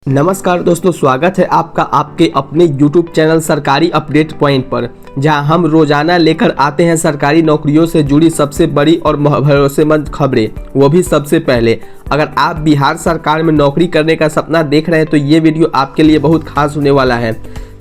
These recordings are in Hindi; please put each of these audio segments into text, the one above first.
नमस्कार दोस्तों, स्वागत है आपका आपके अपने YouTube चैनल सरकारी अपडेट पॉइंट पर, जहां हम रोजाना लेकर आते हैं सरकारी नौकरियों से जुड़ी सबसे बड़ी और भरोसेमंद खबरें, वो भी सबसे पहले। अगर आप बिहार सरकार में नौकरी करने का सपना देख रहे हैं तो ये वीडियो आपके लिए बहुत खास होने वाला है,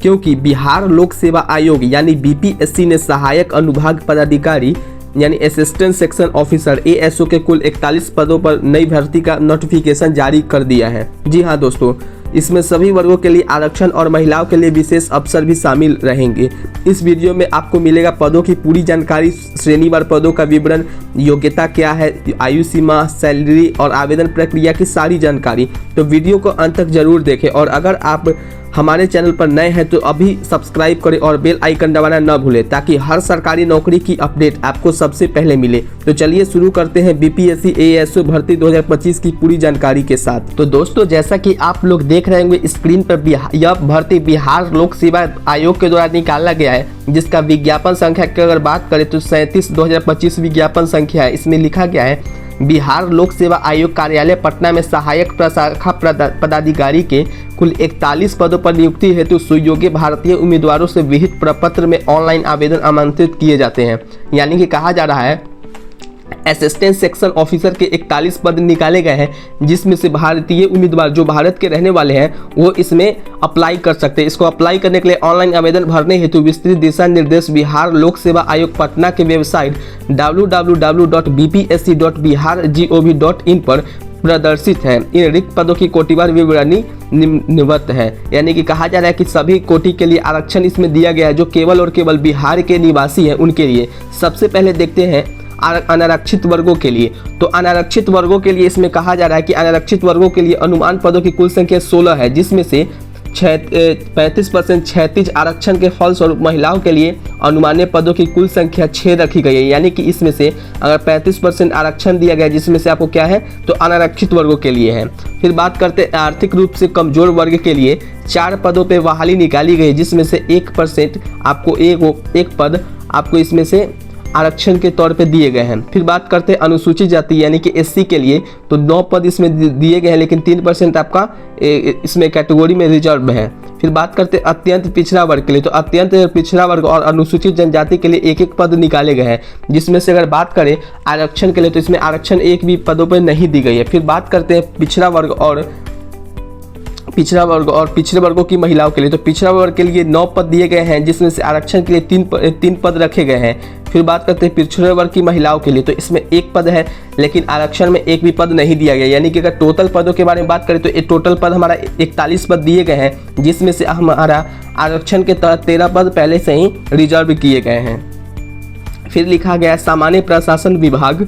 क्योंकि बिहार लोक सेवा आयोग यानी BPSC ने सहायक अनुभाग पदाधिकारी यानी असिस्टेंट सेक्शन ऑफिसर ASO के कुल 41 पदों पर नई भर्ती का नोटिफिकेशन जारी कर दिया है। जी हाँ दोस्तों, इसमें सभी वर्गों के लिए आरक्षण और महिलाओं के लिए विशेष अवसर भी शामिल रहेंगे। इस वीडियो में आपको मिलेगा पदों की पूरी जानकारी, श्रेणीवार पदों का विवरण, योग्यता क्या है, आयु सीमा, सैलरी और आवेदन प्रक्रिया की सारी जानकारी। तो वीडियो को अंत तक जरूर देखें और अगर आप हमारे चैनल पर नए हैं तो अभी सब्सक्राइब करें और बेल आइकन दबाना न भूलें, ताकि हर सरकारी नौकरी की अपडेट आपको सबसे पहले मिले। तो चलिए शुरू करते हैं BPSC ASO भर्ती 2025 की पूरी जानकारी के साथ। तो दोस्तों, जैसा कि आप लोग देख रहे होंगे स्क्रीन पर, यह भर्ती बिहार लोक सेवा आयोग के द्वारा निकाला गया है, जिसका विज्ञापन संख्या की अगर बात करें तो 37/2025 विज्ञापन संख्या है। इसमें लिखा गया है बिहार लोक सेवा आयोग कार्यालय पटना में सहायक प्रशाखा पदाधिकारी के कुल 41 पदों पर नियुक्ति हेतु सुयोग्य भारतीय उम्मीदवारों से विहित प्रपत्र में ऑनलाइन आवेदन आमंत्रित किए जाते हैं। यानी कि कहा जा रहा है असिस्टेंट सेक्शन ऑफिसर के 41 पद निकाले गए हैं, जिसमें से भारतीय उम्मीदवार जो भारत के रहने वाले हैं वो इसमें अप्लाई कर सकते हैं। इसको अप्लाई करने के लिए ऑनलाइन आवेदन भरने हेतु विस्तृत दिशा निर्देश बिहार लोक सेवा आयोग पटना के वेबसाइट www.bpsc.bihar.gov.in पर प्रदर्शित है। इन रिक्त पदों की कोटिवार विवरणी निम्नवत है। यानी कि कहा जा रहा है कि सभी कोटि के लिए आरक्षण इसमें दिया गया है, जो केवल और केवल बिहार के निवासी हैं उनके लिए। सबसे पहले देखते हैं अनारक्षित वर्गों के लिए। तो अनारक्षित वर्गों के लिए इसमें कहा जा रहा है कि अनारक्षित वर्गों के लिए अनुमान पदों की कुल संख्या 16 है, जिसमें से 35% क्षैतिज आरक्षण के फलस्वरूप महिलाओं के लिए अनुमानीय पदों की कुल संख्या 6 रखी गई है। यानी कि इसमें से अगर 35% आरक्षण दिया गया, जिसमें से आपको क्या है तो अनारक्षित वर्गों के लिए है। फिर बात करते हैं आर्थिक रूप से कमजोर वर्ग के लिए 4 पदों पर बहाली निकाली गई, जिसमें से 1% आपको एक पद आपको इसमें से आरक्षण के तौर पे दिए गए हैं। फिर बात करते हैं अनुसूचित जाति यानी कि SC के लिए, तो 9 पद इसमें दिए गए हैं, लेकिन 3% आपका इसमें कैटेगरी में रिजर्व है। फिर बात करते हैं अत्यंत पिछड़ा वर्ग के लिए, तो अत्यंत पिछड़ा वर्ग और अनुसूचित जनजाति के लिए 1-1 पद निकाले गए हैं, जिसमें से अगर बात करें आरक्षण के लिए तो इसमें आरक्षण एक भी पदों पर नहीं दी गई है। फिर बात करते हैं पिछड़े वर्ग और पिछड़े वर्गों की महिलाओं के लिए, तो पिछड़ा वर्ग के लिए 9 पद दिए गए हैं, जिसमें से आरक्षण के लिए 3 पद रखे गए हैं। फिर बात करते हैं पिछड़े वर्ग की महिलाओं के लिए, तो इसमें 1 पद है, लेकिन आरक्षण में एक भी पद नहीं दिया गया। यानी कि अगर टोटल पदों के बारे में बात करें तो ये टोटल पद हमारा 41 पद दिए गए हैं, जिसमें से हमारा आरक्षण के तहत 13 पद पहले से ही रिजर्व किए गए हैं। फिर लिखा गया सामान्य प्रशासन विभाग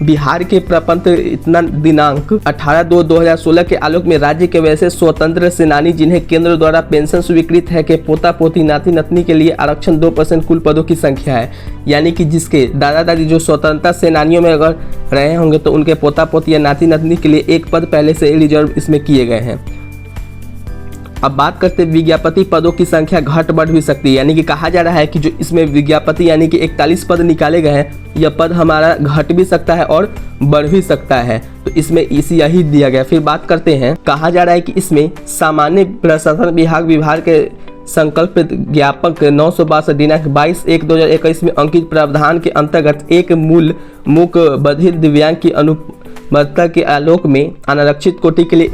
बिहार के प्रपत्र इतना दिनांक 18/2/2016 के आलोक में राज्य के वैसे स्वतंत्र सेनानी जिन्हें केंद्र द्वारा पेंशन स्वीकृत है के पोता पोती नाती नतनी के लिए आरक्षण 2% कुल पदों की संख्या है। यानी कि जिसके दादा दादी जो स्वतंत्रता सेनानियों में अगर रहे होंगे तो उनके पोता पोती या नाती नतनी के लिए 1 पद पहले से रिजर्व इसमें किए गए हैं। अब बात करते हैं विज्ञापति पदों की संख्या घट बढ़ भी सकती है। यानी कि कहा जा रहा है कि जो इसमें विज्ञापति यानी कि 41 पद निकाले गए हैं, यह पद हमारा घट भी सकता है और बढ़ भी सकता है, तो इसमें यही दिया गया। फिर बात करते हैं, कहा जा रहा है कि इसमें सामान्य प्रशासन विभाग के संकल्प ज्ञापक 962 दिनांक 22/1/2021 में अंकित प्रावधान के अंतर्गत एक मूक बधिर दिव्यांग की अनुमतता के आलोक में अनारक्षित कोटि के लिए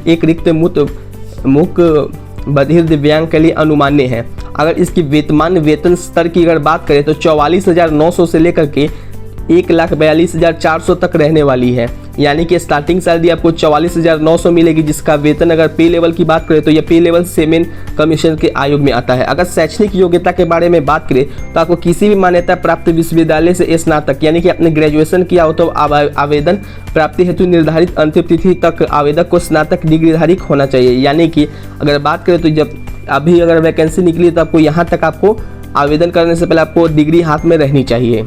एक रिक्त मूक बधिर दिव्यांग के लिए अनुमान्य है। अगर इसकी वेतन स्तर की अगर बात करें तो 44,900 से लेकर के 1,42,400 तक रहने वाली है। यानी कि स्टार्टिंग सैलरी आपको 44,900 मिलेगी, जिसका वेतन अगर पे लेवल की बात करें तो यह पे लेवल 7 कमीशन के आयोग में आता है। अगर शैक्षणिक योग्यता के बारे में बात करें तो आपको किसी भी मान्यता प्राप्त विश्वविद्यालय से स्नातक यानी कि आपने ग्रेजुएशन किया हो तो आवेदन प्राप्ति हेतु निर्धारित अंतिम तिथि तक आवेदक को स्नातक डिग्रीधारी होना चाहिए। यानी कि अगर बात करें तो जब अभी अगर वैकेंसी निकली तो आपको यहाँ तक आपको आवेदन करने से पहले आपको डिग्री हाथ में रहनी चाहिए।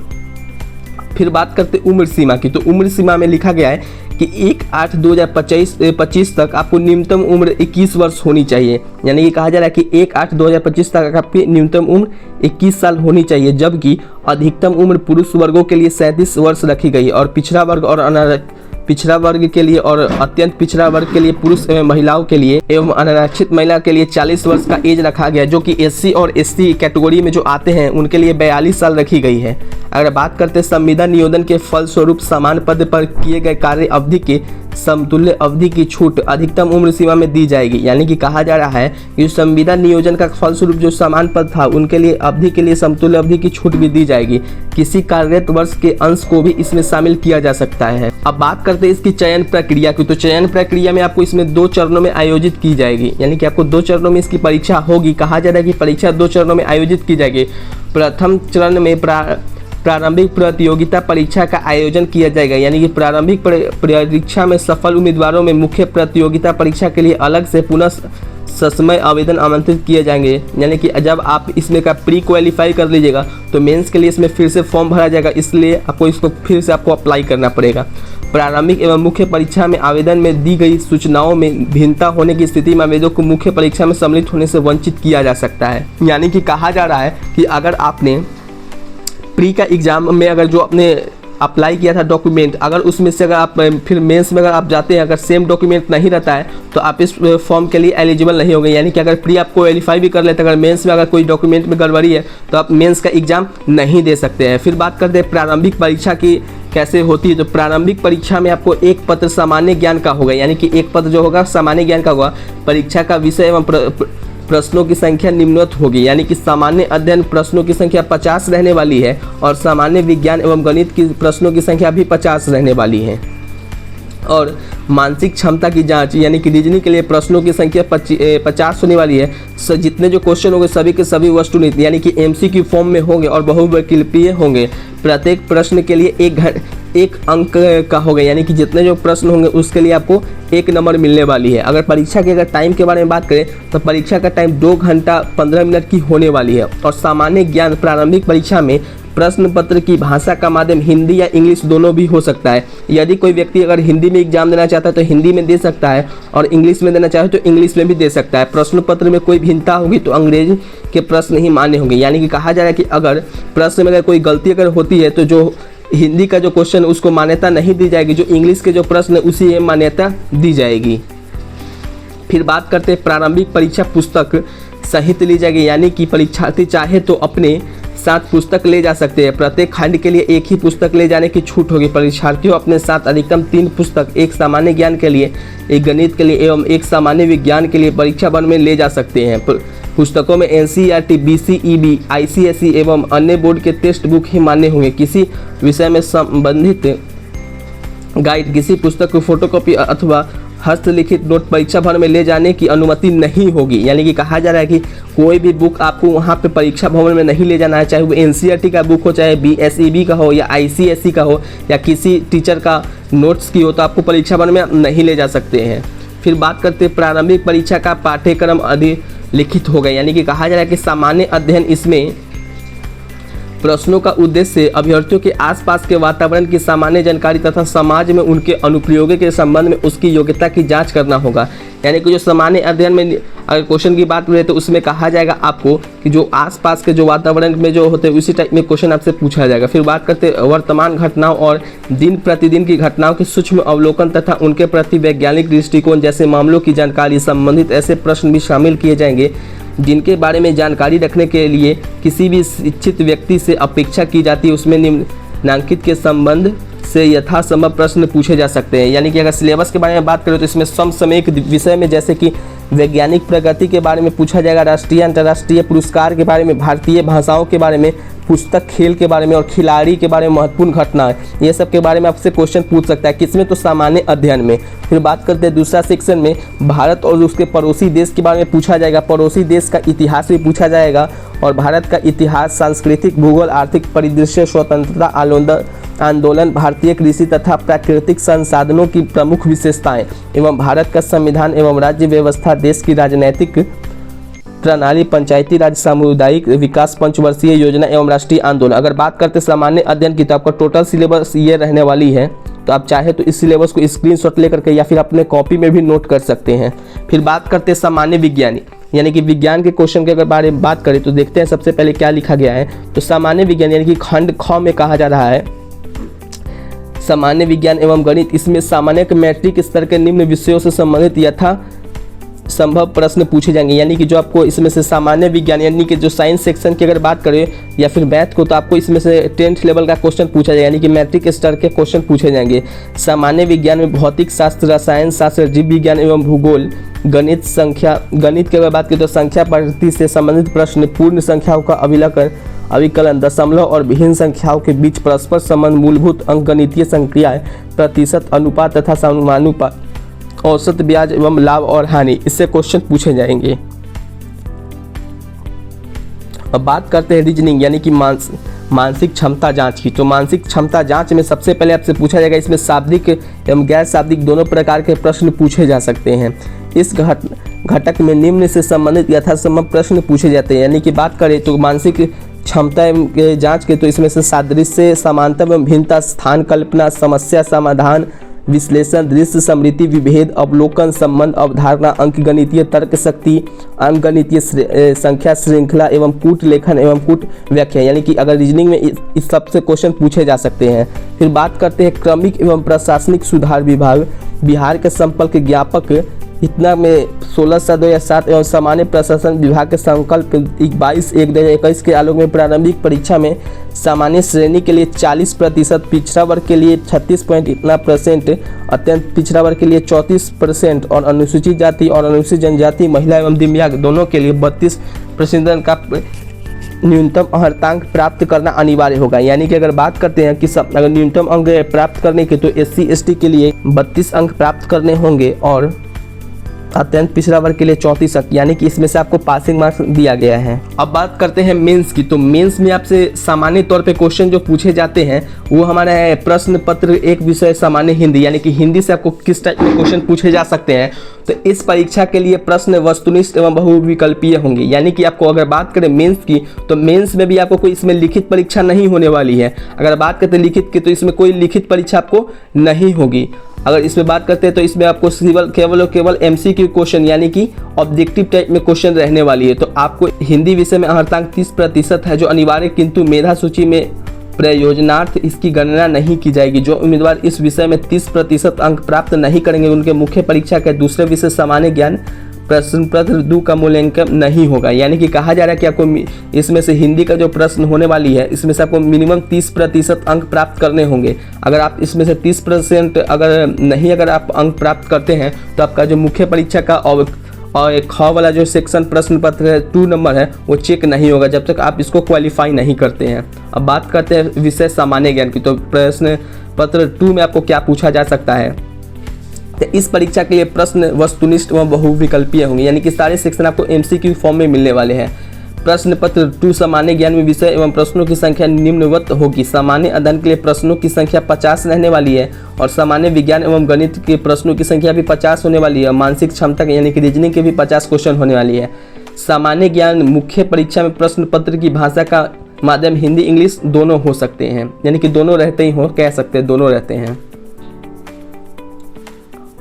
फिर बात करते उम्र सीमा की, तो उम्र सीमा में लिखा गया है कि 1/8/2025 तक आपको न्यूनतम उम्र 21 वर्ष होनी चाहिए। यानी कि कहा जा रहा है कि 1/8/2025 तक आपकी न्यूनतम उम्र 21 साल होनी चाहिए, जबकि अधिकतम उम्र पुरुष वर्गों के लिए 37 वर्ष रखी गई और पिछड़ा वर्ग और पिछड़ा वर्ग के लिए और अत्यंत पिछड़ा वर्ग के लिए पुरुष एवं महिलाओं के लिए एवं अनारक्षित महिला के लिए 40 वर्ष का एज रखा गया, जो कि एससी और एसटी कैटेगरी में जो आते हैं उनके लिए 42 साल रखी गई है। अगर बात करते हैं संविदा नियोजन के फलस्वरूप समान पद पर किए गए कार्य अवधि के समतुल्य अवधि की छूट अधिकतम उम्र सीमा में दी जाएगी। यानी कि कहा जा रहा है कि संविदा नियोजन का फलस्वरूप जो समान पद था उनके लिए अवधि के लिए समतुल्य अवधि की छूट भी दी जाएगी। किसी कार्यरत वर्ष के अंश को भी इसमें शामिल किया जा सकता है। अब बात करते हैं इसकी चयन प्रक्रिया की। तो चयन प्रक्रिया में आपको इसमें 2 चरणों में आयोजित की जाएगी, यानी कि आपको 2 चरणों में इसकी परीक्षा होगी। कहा जा रहा है कि परीक्षा 2 चरणों में आयोजित की जाएगी। प्रथम चरण में प्रारंभिक प्रतियोगिता परीक्षा का आयोजन किया जाएगा, यानी कि प्रारंभिक परीक्षा में सफल उम्मीदवारों में मुख्य प्रतियोगिता परीक्षा के लिए अलग से पुनः ससमय आवेदन आमंत्रित किए जाएंगे। यानी कि जब आप इसमें का प्री क्वालिफाई कर लीजिएगा तो मेंस के लिए इसमें फिर से फॉर्म भरा जाएगा, इसलिए आपको इसको फिर से आपको अप्लाई करना पड़ेगा। प्रारंभिक एवं मुख्य परीक्षा में आवेदन में दी गई सूचनाओं में भिन्नता होने की स्थिति में आवेदक को मुख्य परीक्षा में सम्मिलित होने से वंचित किया जा सकता है। यानी कि कहा जा रहा है कि अगर आपने प्री का एग्ज़ाम में अगर जो आपने अप्लाई किया था डॉक्यूमेंट, अगर उसमें से अगर आप फिर मेंस में अगर आप जाते हैं, अगर सेम डॉक्यूमेंट नहीं रहता है तो आप इस फॉर्म के लिए एलिजिबल नहीं होंगे। यानी कि अगर प्री आप क्वालिफाई भी कर लेते हैं, अगर मेंस में अगर कोई डॉक्यूमेंट में गड़बड़ी है तो आप मेंस का एग्ज़ाम नहीं दे सकते हैं। फिर बात करते हैं प्रारंभिक परीक्षा की कैसे होती है। तो प्रारंभिक परीक्षा में आपको एक पत्र सामान्य ज्ञान का होगा, यानी कि एक पत्र जो होगा सामान्य ज्ञान का होगा। परीक्षा का विषय एवं प्रश्नों की संख्या निम्नवत होगी, यानी कि सामान्य अध्ययन प्रश्नों की संख्या 50 रहने वाली है और सामान्य विज्ञान एवं गणित की प्रश्नों की संख्या भी 50 रहने वाली है। और मानसिक क्षमता की जांच, यानी कि रीजनिंग के लिए प्रश्नों की संख्या 50 होने वाली है। जितने जो क्वेश्चन होंगे सभी के सभी वस्तुनिष्ठ यानी कि एमसीक्यू फॉर्म में होंगे और बहुविकल्पीय होंगे। प्रत्येक प्रश्न के लिए एक अंक का होगा, यानी कि जितने जो प्रश्न होंगे उसके लिए आपको 1 नंबर मिलने वाली है। अगर परीक्षा के अगर टाइम के बारे में बात करें तो परीक्षा का टाइम 2 घंटा 15 मिनट की होने वाली है। और सामान्य ज्ञान प्रारंभिक परीक्षा में प्रश्न पत्र की भाषा का माध्यम हिंदी या इंग्लिश दोनों भी हो सकता है। यदि कोई व्यक्ति अगर हिंदी में एग्जाम देना चाहता है तो हिंदी में दे सकता है और इंग्लिश में देना चाहे तो इंग्लिश में भी दे सकता है। प्रश्न पत्र में कोई भिन्नता होगी तो अंग्रेजी के प्रश्न ही मान्य होंगे। यानी कि कहा जा रहा है कि अगर प्रश्न में अगर कोई गलती अगर होती है तो जो हिंदी का जो क्वेश्चन है उसको मान्यता नहीं दी जाएगी, जो इंग्लिश के जो प्रश्न है उसी में मान्यता दी जाएगी। फिर बात करते हैं प्रारंभिक परीक्षा पुस्तक सहित ली जाएगी, यानी कि परीक्षार्थी चाहे तो अपने साथ पुस्तक ले जा सकते हैं। प्रत्येक खंड के लिए एक ही पुस्तक ले जाने की छूट होगी। परीक्षार्थियों अपने साथ अधिकतम 3 पुस्तक, एक सामान्य ज्ञान के लिए, एक गणित के लिए एवं एक सामान्य विज्ञान के लिए परीक्षा भवन में ले जा सकते हैं। पुस्तकों में एनसीईआरटी, बीसीईबी, आईसीएसई एवं अन्य बोर्ड के टेक्स्ट बुक ही मान्य होंगे। किसी विषय में संबंधित गाइड, किसी पुस्तक को फोटोकॉपी अथवा हस्तलिखित नोट परीक्षा भवन में ले जाने की अनुमति नहीं होगी। यानी कि कहा जा रहा है कि कोई भी बुक आपको वहाँ पे परीक्षा भवन में नहीं ले जाना है, चाहे वो एनसीईआरटी का बुक हो, चाहे बीएसईबी का हो या आईसीएसई का हो या किसी टीचर का नोट्स की हो, तो आपको परीक्षा भवन में नहीं ले जा सकते हैं। फिर बात करते हैं प्रारंभिक परीक्षा का पाठ्यक्रम अधिलिखित होगा। यानी कि कहा जा रहा है कि सामान्य अध्ययन, इसमें प्रश्नों का उद्देश्य अभ्यर्थियों के आसपास के वातावरण की सामान्य जानकारी तथा समाज में उनके अनुप्रयोग के संबंध में उसकी योग्यता की जांच करना होगा। यानी कि जो सामान्य अध्ययन में अगर क्वेश्चन की बात करें तो उसमें कहा जाएगा आपको कि जो आसपास के जो वातावरण में जो होते हैं उसी टाइप में क्वेश्चन आपसे पूछा जाएगा। फिर बात करते हैं वर्तमान घटनाओं और दिन प्रतिदिन की घटनाओं के सूक्ष्म अवलोकन तथा उनके प्रति वैज्ञानिक दृष्टिकोण जैसे मामलों की जानकारी संबंधित ऐसे प्रश्न भी शामिल किए जाएंगे जिनके बारे में जानकारी रखने के लिए किसी भी शिक्षित व्यक्ति से अपेक्षा की जाती है। उसमें निम्नांकित के संबंध से यथासंभव प्रश्न पूछे जा सकते हैं। यानी कि अगर सिलेबस के बारे में बात करें तो इसमें समसामयिक विषय में जैसे कि वैज्ञानिक प्रगति के बारे में पूछा जाएगा, राष्ट्रीय अंतर्राष्ट्रीय पुरस्कार के बारे में, भारतीय भाषाओं के बारे में, पुस्तक खेल के बारे में और खिलाड़ी के बारे में, महत्वपूर्ण घटनाएं, ये सब के बारे में आपसे क्वेश्चन पूछ सकता है। किसमें? तो सामान्य अध्ययन में। फिर बात करते हैं दूसरा सेक्शन में भारत और उसके पड़ोसी देश के बारे में पूछा जाएगा। पड़ोसी देश का इतिहास भी पूछा जाएगा और भारत का इतिहास, सांस्कृतिक, भूगोल, आर्थिक परिदृश्य, स्वतंत्रता आंदोलन, भारतीय कृषि तथा प्राकृतिक संसाधनों की प्रमुख विशेषताएं एवं भारत का संविधान एवं राज्य व्यवस्था, देश की राजनीतिक प्रणाली, पंचायती राज, सामुदायिक विकास, पंचवर्षीय योजना एवं राष्ट्रीय आंदोलन। अगर बात करते सामान्य अध्ययन की तो आपका टोटल सिलेबस ये रहने वाली है, तो आप चाहे तो इस सिलेबस को स्क्रीनशॉट लेकर के या फिर अपने कॉपी में भी नोट कर सकते हैं। फिर बात करते हैं सामान्य विज्ञानी, यानी कि विज्ञान के क्वेश्चन के अगर बारे में बात करें तो देखते हैं सबसे पहले क्या लिखा गया है। तो सामान्य विज्ञान यानी कि खंड ख में कहा जा रहा है सामान्य विज्ञान एवं गणित, इसमें सामान्य मैट्रिक स्तर के निम्न विषयों से संबंधित यथा संभव प्रश्न पूछे जाएंगे। यानी कि जो आपको इसमें से सामान्य विज्ञान यानी कि जो साइंस सेक्शन की अगर बात करें या फिर मैथ को, तो आपको इसमें से 10th लेवल का क्वेश्चन पूछा जाएगा, यानी कि मैट्रिक स्तर के क्वेश्चन पूछे जाएंगे। सामान्य विज्ञान में भौतिक शास्त्र, रसायन शास्त्र, जीव विज्ञान एवं भूगोल, गणित, संख्या, गणित की अगर बात करें तो संख्या पद्धति से संबंधित प्रश्न, पूर्ण संख्याओं का अविकलन, दशमलव और भिन्न संख्याओं के बीच परस्पर संबंध, मूलभूत अंकगणितीय संक्रियाएं, प्रतिशत, अनुपात तथा समानुपात, औसत ब्याज एवं लाभ और हानि, इससे क्वेश्चन पूछे जाएंगे। अब बात करते हैं रीजनिंग यानी कि मानसिक क्षमता जांच की। तो मानसिक क्षमता जांच में सबसे पहले आपसे पूछा जाएगा, इसमें शाब्दिक एवं गैर शाब्दिक दोनों प्रकार के प्रश्न पूछे जा सकते हैं। इस घटक में निम्न से संबंधित यथासंभव प्रश्न पूछे जाते हैं। यानी कि बात करें तो मानसिक क्षमता के जांच के, तो इसमें से सादृश्य, समानता एवं भिन्नता, स्थान कल्पना, समस्या समाधान, विश्लेषण, दृश्य स्मृति, विभेद, अवलोकन, संबंध, अवधारणा, अंकगणितीय तर्क शक्ति, अंकगणितीय संख्या श्रृंखला एवं कूट लेखन एवं कूट व्याख्या, यानी कि अगर रीजनिंग में इस सबसे क्वेश्चन पूछे जा सकते हैं। फिर बात करते हैं क्रमिक एवं प्रशासनिक सुधार विभाग, बिहार के संपर्क ज्ञापक इतना में 16/2007 एवं सामान्य प्रशासन विभाग के संकल्प 22/1/2021 के आलोक में प्रारंभिक परीक्षा में सामान्य श्रेणी के लिए 40%, पिछड़ा वर्ग के लिए 36% अत्यंत पिछड़ा वर्ग के लिए 34% और अनुसूचित जाति और अनुसूचित जनजाति, महिला एवं दिव्यांग दोनों के लिए 32% का न्यूनतम अर्हतांक प्राप्त करना अनिवार्य होगा। यानी कि अगर बात करते हैं कि अगर न्यूनतम अंक प्राप्त करने के, तो SC ST के लिए 32 अंक प्राप्त करने होंगे और अत्यंत पिछड़ा वर्ग के लिए 34 अंक, यानी कि इसमें से आपको पासिंग मार्क्स दिया गया है। अब बात करते हैं मेंस की। तो मेंस में आपसे सामान्य तौर पे क्वेश्चन जो पूछे जाते हैं वो हमारा है प्रश्न पत्र एक विषय सामान्य हिंदी, यानी कि हिंदी से आपको किस टाइप के क्वेश्चन पूछे जा सकते हैं। तो इस परीक्षा के लिए प्रश्न वस्तुनिष्ठ एवं बहुविकल्पीय होंगे। यानी कि आपको अगर बात करें मेंस की, तो मेंस में भी आपको कोई इसमें लिखित परीक्षा नहीं होने वाली है। अगर बात करते हैं लिखित की, तो इसमें कोई लिखित परीक्षा आपको नहीं होगी। अगर इसमें बात करते हैं तो इसमें आपको केवल MCQ क्वेश्चन यानी कि ऑब्जेक्टिव टाइप में क्वेश्चन रहने वाली है। तो आपको हिंदी विषय में अर्हतांक 30% है जो अनिवार्य, किंतु मेधा सूची में प्रयोजनार्थ इसकी गणना नहीं की जाएगी। जो उम्मीदवार इस विषय में 30% अंक प्राप्त नहीं करेंगे उनके मुख्य परीक्षा के दूसरे विषय सामान्य ज्ञान प्रश्न पत्र 2 का मूल्यांकन नहीं होगा। यानी कि कहा जा रहा है कि आपको इसमें से हिंदी का जो प्रश्न होने वाली है इसमें से आपको मिनिमम 30% अंक प्राप्त करने होंगे। अगर आप इसमें से 30% अगर आप अंक प्राप्त करते हैं तो आपका जो मुख्य परीक्षा का और ख वाला जो सेक्शन प्रश्न पत्र है 2 नंबर है वो चेक नहीं होगा जब तक आप इसको क्वालिफाई नहीं करते हैं। अब बात करते हैं विषय सामान्य ज्ञान की। तो प्रश्न पत्र 2 में आपको क्या पूछा जा सकता है। तो इस परीक्षा के लिए प्रश्न वस्तुनिष्ठ एवं बहुविकल्पीय होंगे, यानी कि सारे सेक्शन आपको MCQ फॉर्म में मिलने वाले हैं। प्रश्न पत्र 2 सामान्य ज्ञान में विषय एवं प्रश्नों की संख्या निम्नवत होगी। सामान्य अध्ययन के लिए प्रश्नों की संख्या 50 रहने वाली है और सामान्य विज्ञान एवं गणित के प्रश्नों की संख्या भी 50 होने वाली है। मानसिक क्षमता के यानी कि रीजनिंग के भी 50 क्वेश्चन होने वाली है। सामान्य ज्ञान मुख्य परीक्षा में प्रश्न पत्र की भाषा का माध्यम हिंदी इंग्लिश दोनों हो सकते हैं, यानी कि दोनों रहते ही हो, कह सकते हैं दोनों रहते हैं।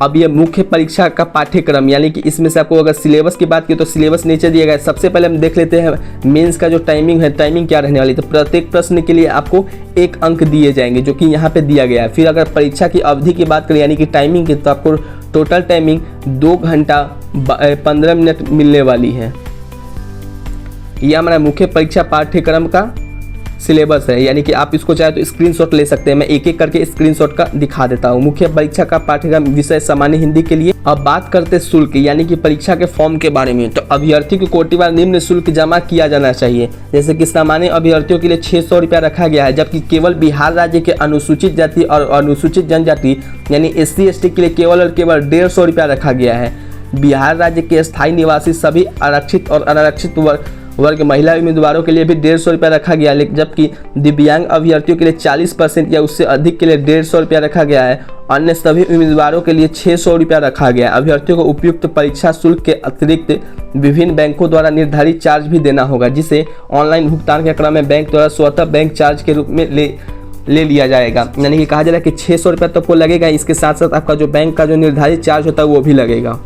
अब ये मुख्य परीक्षा का पाठ्यक्रम, यानी कि इसमें से आपको अगर सिलेबस की बात की तो सिलेबस नीचे दिया गया है। सबसे पहले हम देख लेते हैं मेंस का जो टाइमिंग है, टाइमिंग क्या रहने वाली है। तो प्रत्येक प्रश्न के लिए आपको 1 अंक दिए जाएंगे जो कि यहाँ पे दिया गया है। फिर अगर परीक्षा की अवधि की बात करें यानी कि टाइमिंग की, तो आपको टोटल टाइमिंग 2 घंटा 15 मिनट मिलने वाली है। यह हमारा मुख्य परीक्षा पाठ्यक्रम का सिलेबस है, यानी कि आप इसको चाहे तो स्क्रीनशॉट ले सकते हैं। मैं एक एक करके स्क्रीनशॉट का दिखा देता हूँ। मुख्य परीक्षा का पाठ्यक्रम विषय सामान्य हिंदी के लिए। अब बात करते हैं शुल्क यानी कि परीक्षा के फॉर्म के बारे में। तो अभ्यर्थी को कोटिवार निम्न शुल्क जमा किया जाना चाहिए। जैसे कि सामान्य अभ्यर्थियों के लिए 600 रुपया रखा गया है, जबकि केवल बिहार राज्य के अनुसूचित जाति और अनुसूचित जनजाति यानी SC ST के लिए केवल और केवल 150 रुपया रखा गया है। बिहार राज्य के स्थायी निवासी सभी आरक्षित और अनारक्षित वर्ग महिला उम्मीदवारों के लिए भी 150 रुपया रखा गया है, जबकि दिव्यांग अभ्यर्थियों के लिए 40% या उससे अधिक के लिए 150 रुपया रखा गया है। अन्य सभी उम्मीदवारों के लिए 600 रुपया रखा गया है। अभ्यर्थियों को उपयुक्त परीक्षा शुल्क के अतिरिक्त विभिन्न बैंकों द्वारा निर्धारित चार्ज भी देना होगा, जिसे ऑनलाइन भुगतान के क्रम में बैंक द्वारा स्वतः बैंक चार्ज के रूप में ले लिया जाएगा। यानी कि कहा जा रहा है कि 600 रुपया तो आपको लगेगा, इसके साथ साथ आपका जो बैंक का जो निर्धारित चार्ज होता है वो भी लगेगा।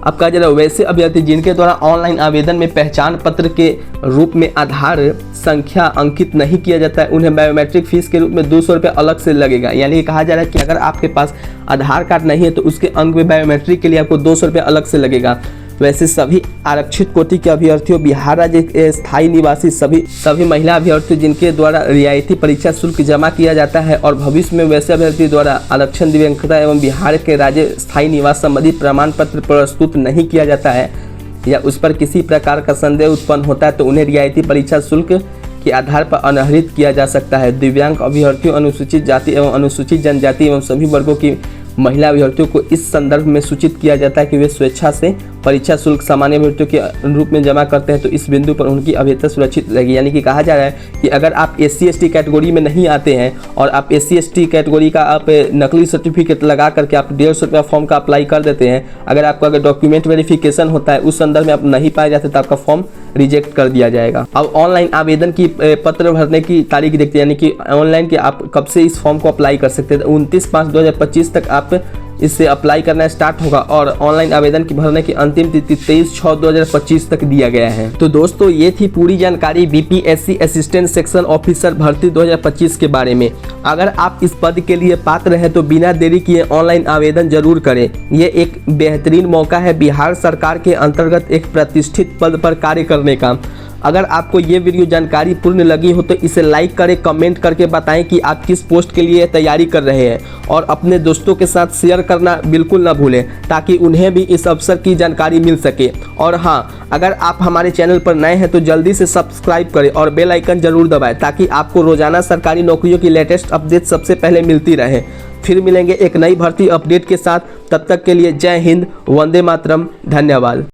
अब कहा जा रहा है वैसे अभ्यर्थी जिनके द्वारा ऑनलाइन आवेदन में पहचान पत्र के रूप में आधार संख्या अंकित नहीं किया जाता है, उन्हें बायोमेट्रिक फीस के रूप में 200 रुपये अलग से लगेगा। यानी कहा जा रहा है कि अगर आपके पास आधार कार्ड नहीं है तो उसके अंक में बायोमेट्रिक के लिए आपको 200 रुपये अलग से लगेगा। वैसे सभी आरक्षित कोटि के अभ्यर्थियों, बिहार राज्य के स्थायी निवासी सभी महिला अभ्यर्थी जिनके द्वारा रियायती परीक्षा शुल्क जमा किया जाता है और भविष्य में वैसे अभ्यर्थी द्वारा आरक्षण दिव्यांगता एवं बिहार के राज्य स्थायी निवास संबंधी प्रमाण पत्र प्रस्तुत नहीं किया जाता है या उस पर किसी प्रकार का संदेह उत्पन्न होता है तो उन्हें रियायती परीक्षा शुल्क के आधार पर अनहरित किया जा सकता है। दिव्यांग अभ्यर्थियों, अनुसूचित जाति एवं अनुसूचित जनजाति एवं सभी वर्गों की महिला अभ्यर्थियों को इस संदर्भ में सूचित किया जाता है कि वे स्वेच्छा से परीक्षा शुल्क सामान्य अभ्यर्थियों के अनुरूप में जमा करते हैं तो इस बिंदु पर उनकी अभ्यर्थता सुरक्षित रहेगी। यानी कि कहा जा रहा है कि अगर आप SC/ST कैटेगरी में नहीं आते हैं और आप SC/ST कैटेगरी का आप नकली सर्टिफिकेट लगा करके आप 150 रुपया फॉर्म का अप्लाई कर देते हैं, अगर आपका अगर डॉक्यूमेंट वेरिफिकेशन होता है उस संदर्भ में आप नहीं पाए जाते तो आपका फॉर्म रिजेक्ट कर दिया जाएगा। अब ऑनलाइन आवेदन की पत्र भरने की तारीख देखते हैं, यानी कि ऑनलाइन के आप कब से इस फॉर्म को अप्लाई कर सकते हैं। 29/5/2025 तक आप इससे अप्लाई करना स्टार्ट होगा और ऑनलाइन आवेदन की भरने की अंतिम तिथि 23/6/2025 तक दिया गया है। तो दोस्तों ये थी पूरी जानकारी BPSC असिस्टेंट सेक्शन ऑफिसर भर्ती 2025 के बारे में। अगर आप इस पद के लिए पात्र हैं तो बिना देरी किए ऑनलाइन आवेदन जरूर करें। ये एक बेहतरीन मौका है बिहार सरकार के अंतर्गत एक प्रतिष्ठित पद पर कार्य करने का। अगर आपको ये वीडियो जानकारी पूर्ण लगी हो तो इसे लाइक करें, कमेंट करके बताएं कि आप किस पोस्ट के लिए तैयारी कर रहे हैं और अपने दोस्तों के साथ शेयर करना बिल्कुल ना भूलें ताकि उन्हें भी इस अवसर की जानकारी मिल सके। और हाँ, अगर आप हमारे चैनल पर नए हैं तो जल्दी से सब्सक्राइब करें और बेल आइकन जरूर दबाएं ताकि आपको रोजाना सरकारी नौकरियों की लेटेस्ट अपडेट सबसे पहले मिलती रहे। फिर मिलेंगे एक नई भर्ती अपडेट के साथ, तब तक के लिए जय हिंद, वंदे मातरम, धन्यवाद।